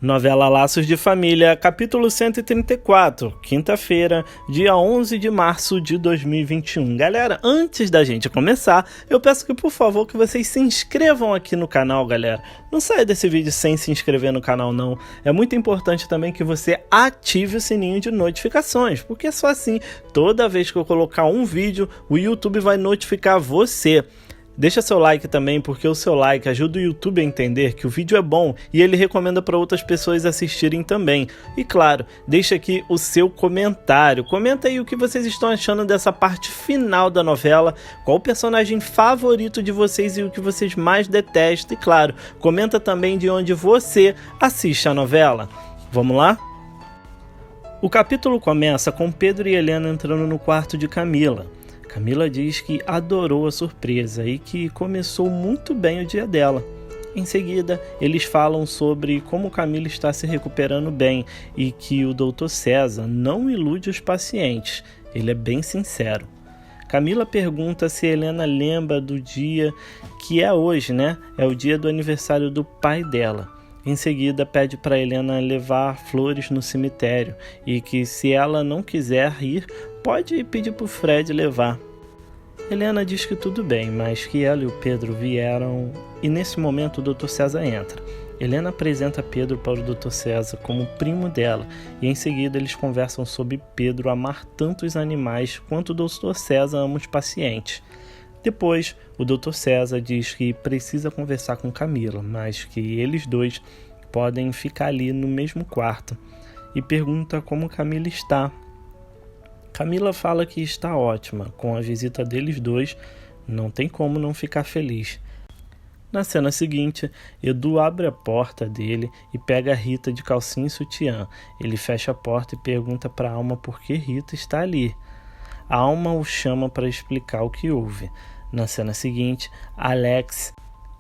Novela Laços de Família, capítulo 134, quinta-feira, dia 11 de março de 2021. Galera, antes da gente começar, eu peço que, por favor, que vocês se inscrevam aqui no canal, galera. Não saia desse vídeo sem se inscrever no canal, não. É muito importante também que você ative o sininho de notificações, porque é só assim, toda vez que eu colocar um vídeo, o YouTube vai notificar você. Deixa seu like também, porque o seu like ajuda o YouTube a entender que o vídeo é bom e ele recomenda para outras pessoas assistirem também. E claro, deixa aqui o seu comentário. Comenta aí o que vocês estão achando dessa parte final da novela, qual o personagem favorito de vocês e o que vocês mais detestam. E claro, comenta também de onde você assiste a novela. Vamos lá? O capítulo começa com Pedro e Helena entrando no quarto de Camila. Camila diz que adorou a surpresa e que começou muito bem o dia dela. Em seguida, eles falam sobre como Camila está se recuperando bem e que o Dr. César não ilude os pacientes, ele é bem sincero. Camila pergunta se Helena lembra do dia que é hoje, né? É o dia do aniversário do pai dela. Em seguida, pede para Helena levar flores no cemitério e que, se ela não quiser ir, pode pedir para o Fred levar. Helena diz que tudo bem, mas que ela e o Pedro vieram e nesse momento o Dr. César entra. Helena apresenta Pedro para o Dr. César como primo dela e em seguida eles conversam sobre Pedro amar tanto os animais quanto o Dr. César ama os pacientes. Depois, o Dr. César diz que precisa conversar com Camila, mas que eles dois podem ficar ali no mesmo quarto e pergunta como Camila está. Camila fala que está ótima, com a visita deles dois, não tem como não ficar feliz. Na cena seguinte, Edu abre a porta dele e pega a Rita de calcinha e sutiã. Ele fecha a porta e pergunta para a Alma por que Rita está ali. A Alma o chama para explicar o que houve. Na cena seguinte, Alex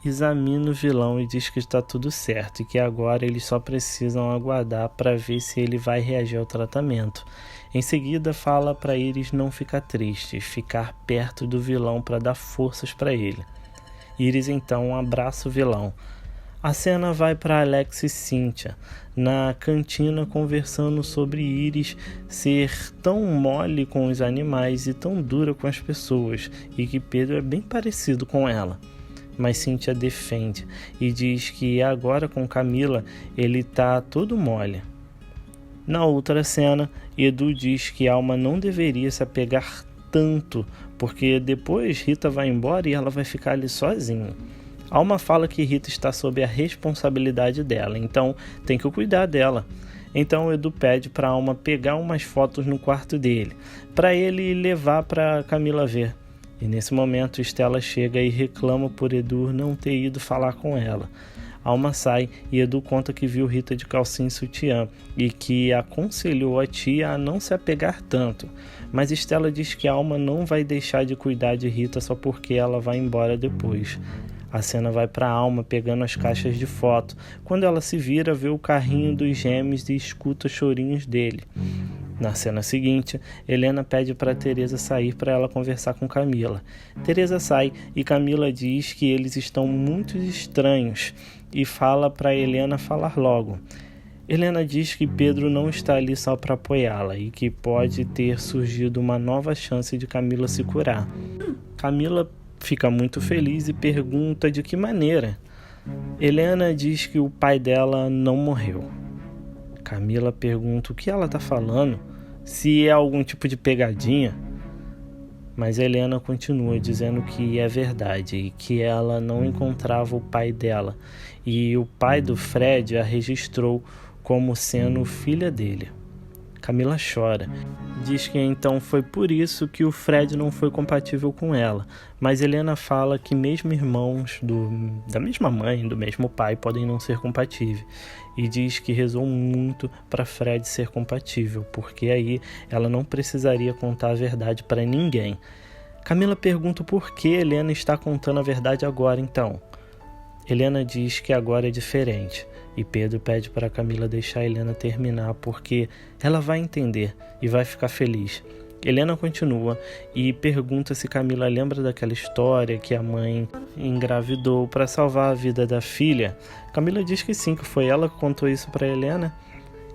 examina o vilão e diz que está tudo certo e que agora eles só precisam aguardar para ver se ele vai reagir ao tratamento. Em seguida, fala para Iris não ficar triste e ficar perto do vilão para dar forças para ele. Iris então abraça o vilão. A cena vai para Alex e Cíntia, na cantina conversando sobre Iris ser tão mole com os animais e tão dura com as pessoas, e que Pedro é bem parecido com ela. Mas Cíntia defende e diz que agora com Camila ele tá todo mole. Na outra cena, Edu diz que Alma não deveria se apegar tanto, porque depois Rita vai embora e ela vai ficar ali sozinha. Alma fala que Rita está sob a responsabilidade dela, então tem que cuidar dela. Então Edu pede para Alma pegar umas fotos no quarto dele, para ele levar para Camila ver. E nesse momento Estela chega e reclama por Edu não ter ido falar com ela. Alma sai e Edu conta que viu Rita de calcinha e sutiã e que aconselhou a tia a não se apegar tanto. Mas Estela diz que Alma não vai deixar de cuidar de Rita só porque ela vai embora depois. A cena vai para Alma pegando as caixas de foto. Quando ela se vira, vê o carrinho dos gêmeos e escuta chorinhos dele. Na cena seguinte, Helena pede para Teresa sair para ela conversar com Camila. Teresa sai e Camila diz que eles estão muito estranhos e fala para Helena falar logo. Helena diz que Pedro não está ali só para apoiá-la e que pode ter surgido uma nova chance de Camila se curar. Camila fica muito feliz e pergunta de que maneira. Helena diz que o pai dela não morreu. Camila pergunta o que ela está falando, se é algum tipo de pegadinha. Mas Helena continua dizendo que é verdade e que ela não encontrava o pai dela. E o pai do Fred a registrou como sendo filha dele. Camila chora. Diz que então foi por isso que o Fred não foi compatível com ela. Mas Helena fala que mesmo irmãos da mesma mãe, do mesmo pai, podem não ser compatíveis. E diz que rezou muito para Fred ser compatível, porque aí ela não precisaria contar a verdade para ninguém. Camila pergunta por que Helena está contando a verdade agora então. Helena diz que agora é diferente. E Pedro pede para Camila deixar Helena terminar porque ela vai entender e vai ficar feliz. Helena continua e pergunta se Camila lembra daquela história que a mãe engravidou para salvar a vida da filha. Camila diz que sim, que foi ela que contou isso para Helena.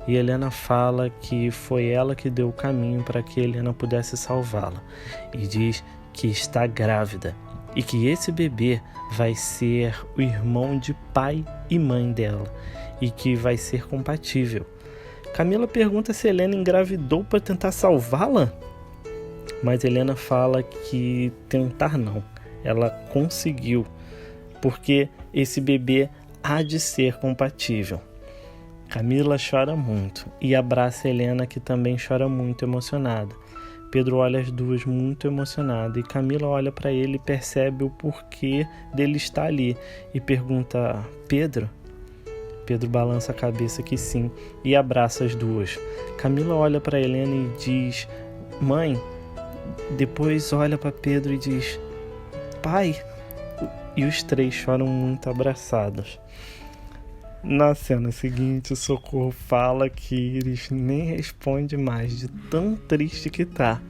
E Helena fala que foi ela que deu o caminho para que Helena pudesse salvá-la. E diz que está grávida e que esse bebê vai ser o irmão de pai e mãe dela e que vai ser compatível. Camila pergunta se Helena engravidou para tentar salvá-la, mas Helena fala que tentar não, ela conseguiu, porque esse bebê há de ser compatível. Camila chora muito e abraça Helena, que também chora muito emocionada. Pedro olha as duas muito emocionado e Camila olha para ele e percebe o porquê dele estar ali e pergunta: Pedro? Pedro balança a cabeça que sim e abraça as duas. Camila olha para Helena e diz: mãe. Depois olha para Pedro e diz: pai. E os três choram muito abraçados. Na cena seguinte, o Socorro fala que Iris nem responde mais de tão triste que tá.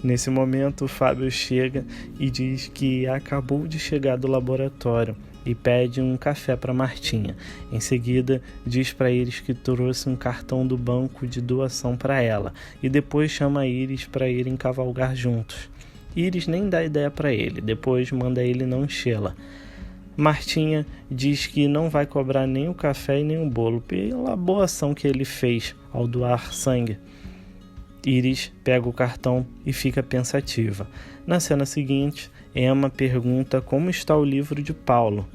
Nesse momento, o Fábio chega e diz que acabou de chegar do laboratório e pede um café para Martinha. Em seguida, diz para Iris que trouxe um cartão do banco de doação para ela e depois chama Iris para irem cavalgar juntos. Iris nem dá ideia para ele, depois manda ele não enchê-la. Martinha diz que não vai cobrar nem o café e nem o bolo pela boa ação que ele fez ao doar sangue. Iris pega o cartão e fica pensativa. Na cena seguinte, Emma pergunta como está o livro de Paulo.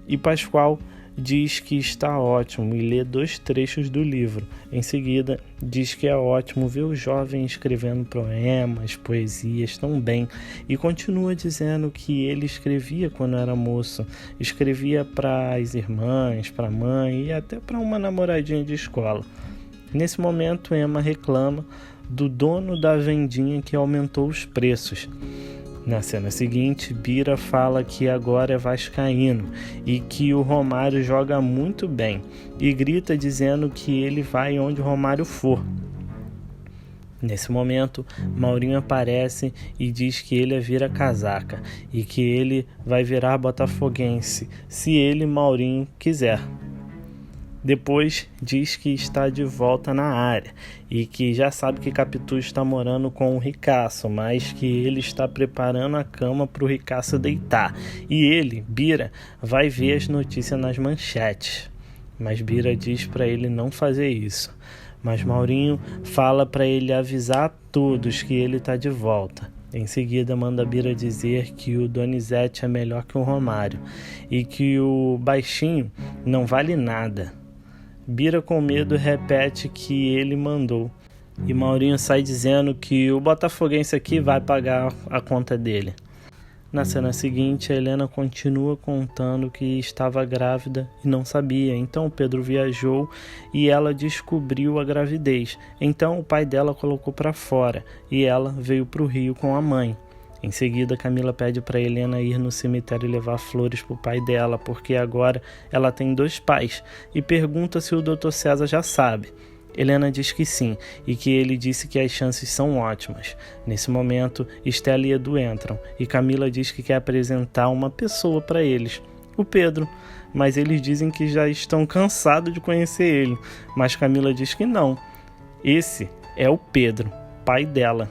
E Pascoal diz que está ótimo e lê 2 trechos do livro. Em seguida, diz que é ótimo ver o jovem escrevendo poemas, poesias tão bem. E continua dizendo que ele escrevia quando era moço. Escrevia para as irmãs, para a mãe e até para uma namoradinha de escola. Nesse momento, Emma reclama do dono da vendinha que aumentou os preços. Na cena seguinte, Bira fala que agora é vascaíno e que o Romário joga muito bem e grita dizendo que ele vai onde o Romário for. Nesse momento, Maurinho aparece e diz que ele é vira-casaca e que ele vai virar botafoguense se ele, Maurinho, quiser. Depois diz que está de volta na área e que já sabe que Capitu está morando com o Ricaço, mas que ele está preparando a cama para o Ricaço deitar. E ele, Bira, vai ver as notícias nas manchetes. Mas Bira diz para ele não fazer isso. Mas Maurinho fala para ele avisar a todos que ele está de volta. Em seguida, manda Bira dizer que o Donizete é melhor que o Romário e que o baixinho não vale nada. Bira, com medo, repete que ele mandou. E Maurinho sai dizendo que o botafoguense aqui vai pagar a conta dele. Na cena seguinte, a Helena continua contando que estava grávida e não sabia. Então o Pedro viajou e ela descobriu a gravidez. Então o pai dela colocou para fora e ela veio para o Rio com a mãe. Em seguida, Camila pede para Helena ir no cemitério e levar flores para o pai dela, porque agora ela tem 2 pais, e pergunta se o Dr. César já sabe. Helena diz que sim, e que ele disse que as chances são ótimas. Nesse momento, Estela e Edu entram, e Camila diz que quer apresentar uma pessoa para eles, o Pedro, mas eles dizem que já estão cansados de conhecer ele, mas Camila diz que não. Esse é o Pedro, pai dela.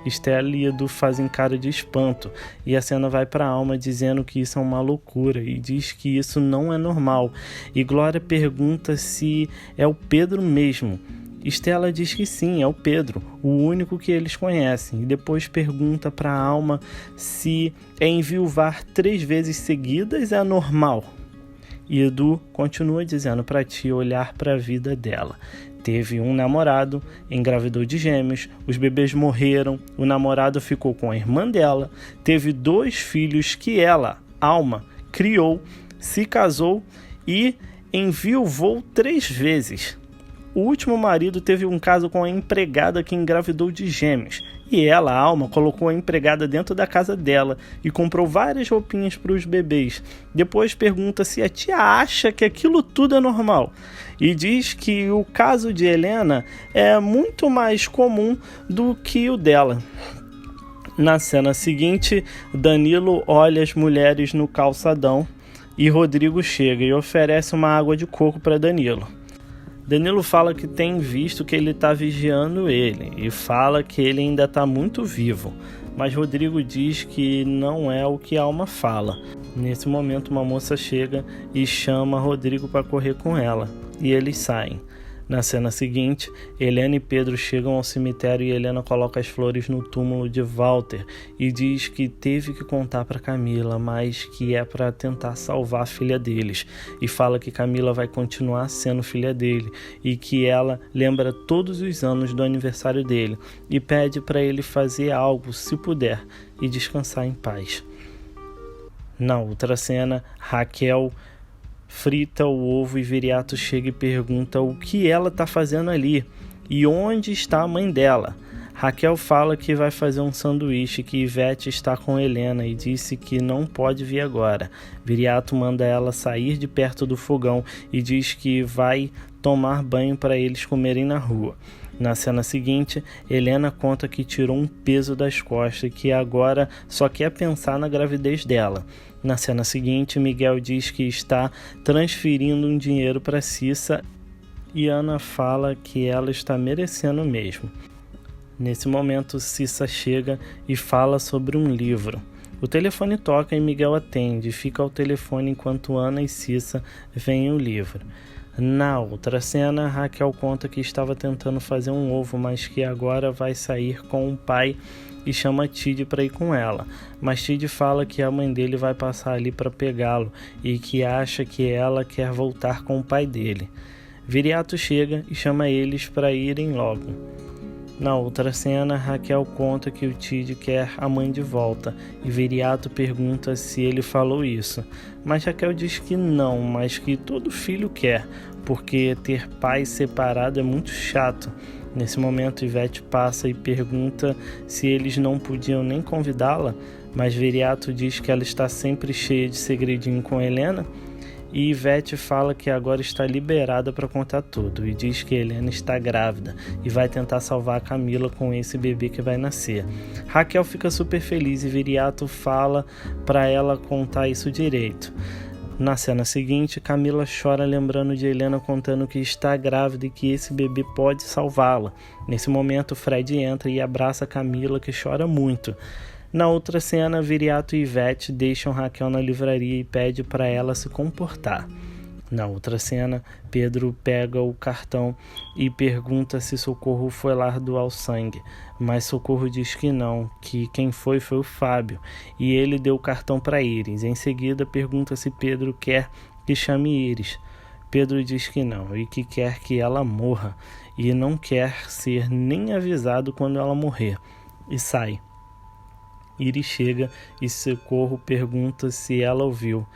Estela e Edu fazem cara de espanto e a cena vai para a Alma dizendo que isso é uma loucura e diz que isso não é normal. E Glória pergunta se é o Pedro mesmo. Estela diz que sim, é o Pedro, o único que eles conhecem. E depois pergunta para a Alma se enviuvar 3 vezes seguidas é normal. E Edu continua dizendo para a tia olhar para a vida dela. Teve um namorado, engravidou de gêmeos, os bebês morreram, o namorado ficou com a irmã dela, teve 2 filhos que ela, Alma, criou, se casou e enviuvou 3 vezes. O último marido teve um caso com a empregada que engravidou de gêmeos E ela, a Alma, colocou a empregada dentro da casa dela e comprou várias roupinhas para os bebês. Depois pergunta se a tia acha que aquilo tudo é normal. E diz que o caso de Helena é muito mais comum do que o dela. Na cena seguinte, Danilo olha as mulheres no calçadão e Rodrigo chega e oferece uma água de coco para Danilo. Danilo fala que tem visto que ele está vigiando ele e fala que ele ainda está muito vivo, mas Rodrigo diz que não é o que a Alma fala. Nesse momento, uma moça chega e chama Rodrigo para correr com ela e eles saem. Na cena seguinte, Helena e Pedro chegam ao cemitério e Helena coloca as flores no túmulo de Walter e diz que teve que contar para Camila, mas que é para tentar salvar a filha deles. E fala que Camila vai continuar sendo filha dele e que ela lembra todos os anos do aniversário dele e pede para ele fazer algo, se puder, e descansar em paz. Na outra cena, Raquel frita o ovo e Viriato chega e pergunta o que ela está fazendo ali e onde está a mãe dela. Raquel fala que vai fazer um sanduíche, que Ivete está com Helena e disse que não pode vir agora. Viriato manda ela sair de perto do fogão e diz que vai tomar banho para eles comerem na rua. Na cena seguinte, Helena conta que tirou um peso das costas e que agora só quer pensar na gravidez dela. Na cena seguinte, Miguel diz que está transferindo um dinheiro para Cissa e Ana fala que ela está merecendo mesmo. Nesse momento, Cissa chega e fala sobre um livro. O telefone toca e Miguel atende, fica ao telefone enquanto Ana e Cissa veem o livro. Na outra cena, Raquel conta que estava tentando fazer um ovo, mas que agora vai sair com o pai e chama Tid para ir com ela. Mas Tid fala que a mãe dele vai passar ali para pegá-lo e que acha que ela quer voltar com o pai dele. Viriato chega e chama eles para irem logo. Na outra cena, Raquel conta que o Tid quer a mãe de volta e Viriato pergunta se ele falou isso. Mas Raquel diz que não, mas que todo filho quer, porque ter pai separado é muito chato. Nesse momento, Ivete passa e pergunta se eles não podiam nem convidá-la, mas Viriato diz que ela está sempre cheia de segredinho com Helena. E Ivete fala que agora está liberada para contar tudo e diz que Helena está grávida e vai tentar salvar a Camila com esse bebê que vai nascer. Raquel fica super feliz e Viriato fala para ela contar isso direito. Na cena seguinte, Camila chora lembrando de Helena contando que está grávida e que esse bebê pode salvá-la. Nesse momento, Fred entra e abraça Camila, que chora muito. Na outra cena, Viriato e Ivete deixam Raquel na livraria e pede para ela se comportar. Na outra cena, Pedro pega o cartão e pergunta se Socorro foi lá doar o sangue, mas Socorro diz que não, que quem foi o Fábio, e ele deu o cartão para Iris. Em seguida, pergunta se Pedro quer que chame Iris. Pedro diz que não e que quer que ela morra, e não quer ser nem avisado quando ela morrer, e sai. Iris chega e Socorro pergunta se ela ouviu,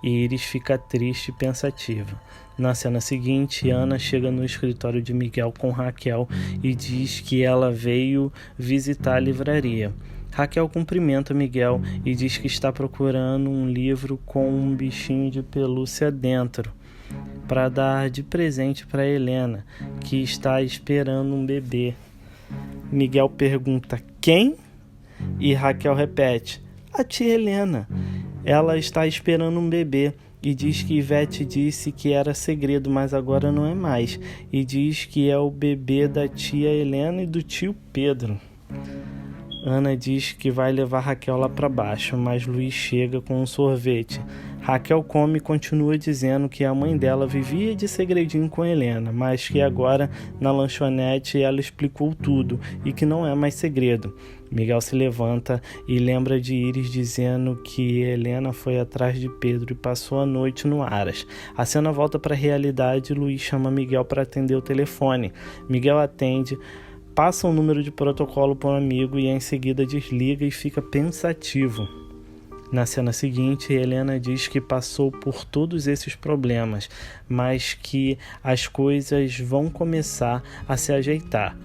e Iris fica triste e pensativa. Na cena seguinte, Ana chega no escritório de Miguel com Raquel e diz que ela veio visitar a livraria. Raquel cumprimenta Miguel e diz que está procurando um livro com um bichinho de pelúcia dentro para dar de presente para Helena, que está esperando um bebê. Miguel pergunta quem? E Raquel repete, a tia Helena. Ela está esperando um bebê e diz que Ivete disse que era segredo, mas agora não é mais. E diz que é o bebê da tia Helena e do tio Pedro. Ana diz que vai levar Raquel lá para baixo, mas Luiz chega com um sorvete. Raquel come e continua dizendo que a mãe dela vivia de segredinho com Helena, mas que agora na lanchonete ela explicou tudo e que não é mais segredo. Miguel se levanta e lembra de Iris dizendo que Helena foi atrás de Pedro e passou a noite no Aras. A cena volta para a realidade e Luiz chama Miguel para atender o telefone. Miguel atende, passa um número de protocolo para um amigo e em seguida desliga e fica pensativo. Na cena seguinte, Helena diz que passou por todos esses problemas, mas que as coisas vão começar a se ajeitar.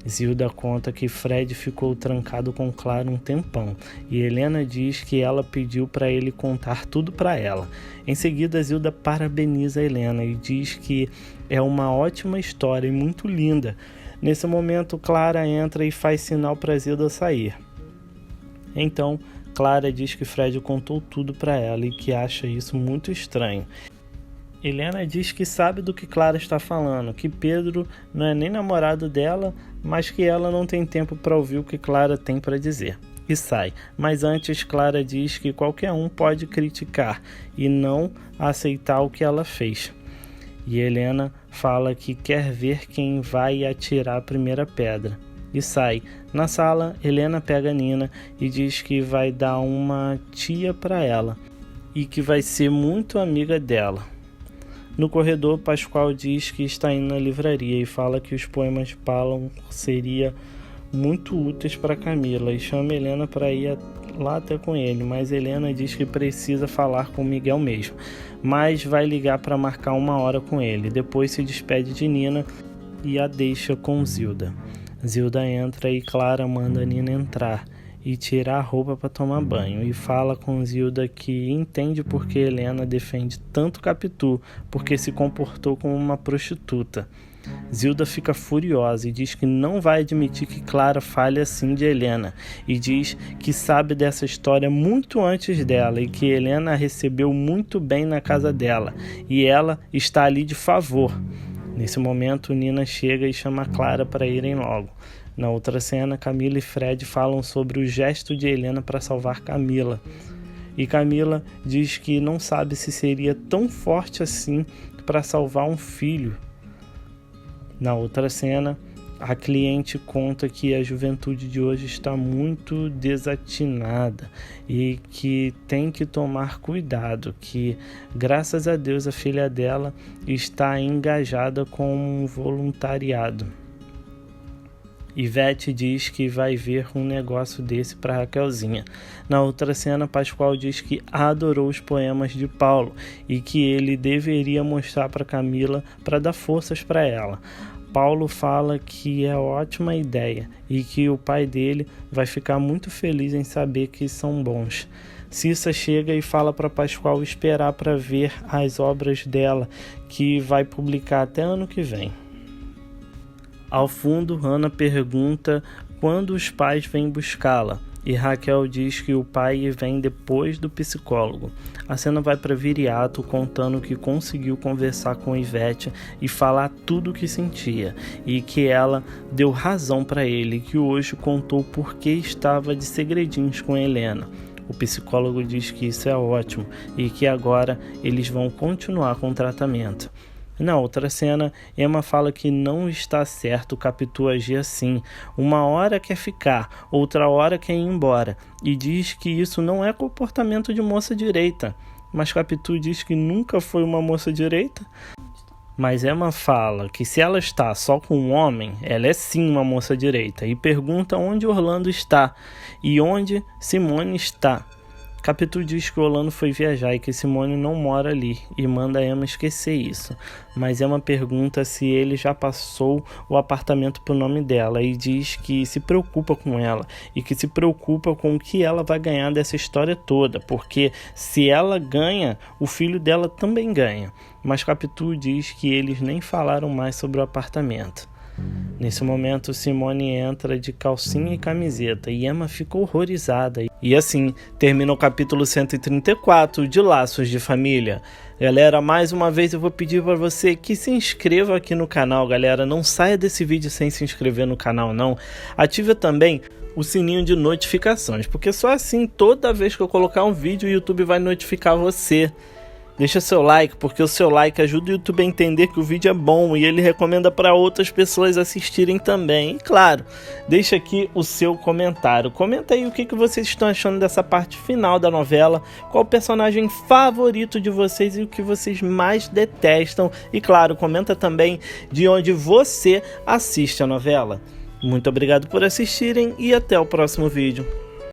Zilda conta que Fred ficou trancado com Clara um tempão e Helena diz que ela pediu para ele contar tudo para ela. Em seguida, Zilda parabeniza Helena e diz que é uma ótima história e muito linda. Nesse momento, Clara entra e faz sinal para Zilda sair. Então, Clara diz que Fred contou tudo para ela e que acha isso muito estranho. Helena diz que sabe do que Clara está falando, que Pedro não é nem namorado dela, mas que ela não tem tempo para ouvir o que Clara tem para dizer. E sai, mas antes Clara diz que qualquer um pode criticar e não aceitar o que ela fez. E Helena fala que quer ver quem vai atirar a primeira pedra. E sai. Na sala, Helena pega Nina e diz que vai dar uma tia para ela e que vai ser muito amiga dela. No corredor, Pascoal diz que está indo na livraria e fala que os poemas de Paulo seriam muito úteis para Camila e chama Helena para ir lá até com ele, mas Helena diz que precisa falar com Miguel mesmo, mas vai ligar para marcar uma hora com ele. Depois se despede de Nina e a deixa com Zilda. Zilda entra e Clara manda Nina entrar e tirar a roupa para tomar banho e fala com Zilda que entende porque Helena defende tanto Capitu, porque se comportou como uma prostituta. Zilda fica furiosa e diz que não vai admitir que Clara fale assim de Helena e diz que sabe dessa história muito antes dela e que Helena a recebeu muito bem na casa dela e ela está ali de favor. Nesse momento, Nina chega e chama Clara para irem logo. Na outra cena, Camila e Fred falam sobre o gesto de Helena para salvar Camila. E Camila diz que não sabe se seria tão forte assim para salvar um filho. Na outra cena, a cliente conta que a juventude de hoje está muito desatinada e que tem que tomar cuidado, que graças a Deus a filha dela está engajada com um voluntariado. Ivete diz que vai ver um negócio desse para Raquelzinha. Na outra cena, Pascoal diz que adorou os poemas de Paulo e que ele deveria mostrar para Camila para dar forças para ela. Paulo fala que é ótima ideia e que o pai dele vai ficar muito feliz em saber que são bons. Cissa chega e fala para Pascoal esperar para ver as obras dela, que vai publicar até ano que vem. Ao fundo, Hannah pergunta quando os pais vêm buscá-la e Raquel diz que o pai vem depois do psicólogo. A cena vai para Viriato contando que conseguiu conversar com Ivete e falar tudo o que sentia e que ela deu razão para ele, que hoje contou por que estava de segredinhos com Helena. O psicólogo diz que isso é ótimo e que agora eles vão continuar com o tratamento. Na outra cena, Emma fala que não está certo Capitu agir assim. Uma hora quer ficar, outra hora quer ir embora. E diz que isso não é comportamento de moça direita. Mas Capitu diz que nunca foi uma moça direita. Mas Emma fala que se ela está só com um homem, ela é sim uma moça direita. E pergunta onde Orlando está e onde Simone está. Capitu diz que Orlando foi viajar e que Simone não mora ali e manda Emma esquecer isso. Mas Emma pergunta se ele já passou o apartamento para o nome dela e diz que se preocupa com ela e que se preocupa com o que ela vai ganhar dessa história toda, porque se ela ganha, o filho dela também ganha. Mas Capitu diz que eles nem falaram mais sobre o apartamento. Nesse momento, Simone entra de calcinha e camiseta e Emma fica horrorizada. E assim, termina o capítulo 134 de Laços de Família. Galera, mais uma vez eu vou pedir para você que se inscreva aqui no canal, galera. Não saia desse vídeo sem se inscrever no canal, não. Ative também o sininho de notificações, porque só assim, toda vez que eu colocar um vídeo, o YouTube vai notificar você. Deixa seu like, porque o seu like ajuda o YouTube a entender que o vídeo é bom e ele recomenda para outras pessoas assistirem também. E claro, deixa aqui o seu comentário. Comenta aí o que vocês estão achando dessa parte final da novela, qual o personagem favorito de vocês e o que vocês mais detestam. E claro, comenta também de onde você assiste a novela. Muito obrigado por assistirem e até o próximo vídeo.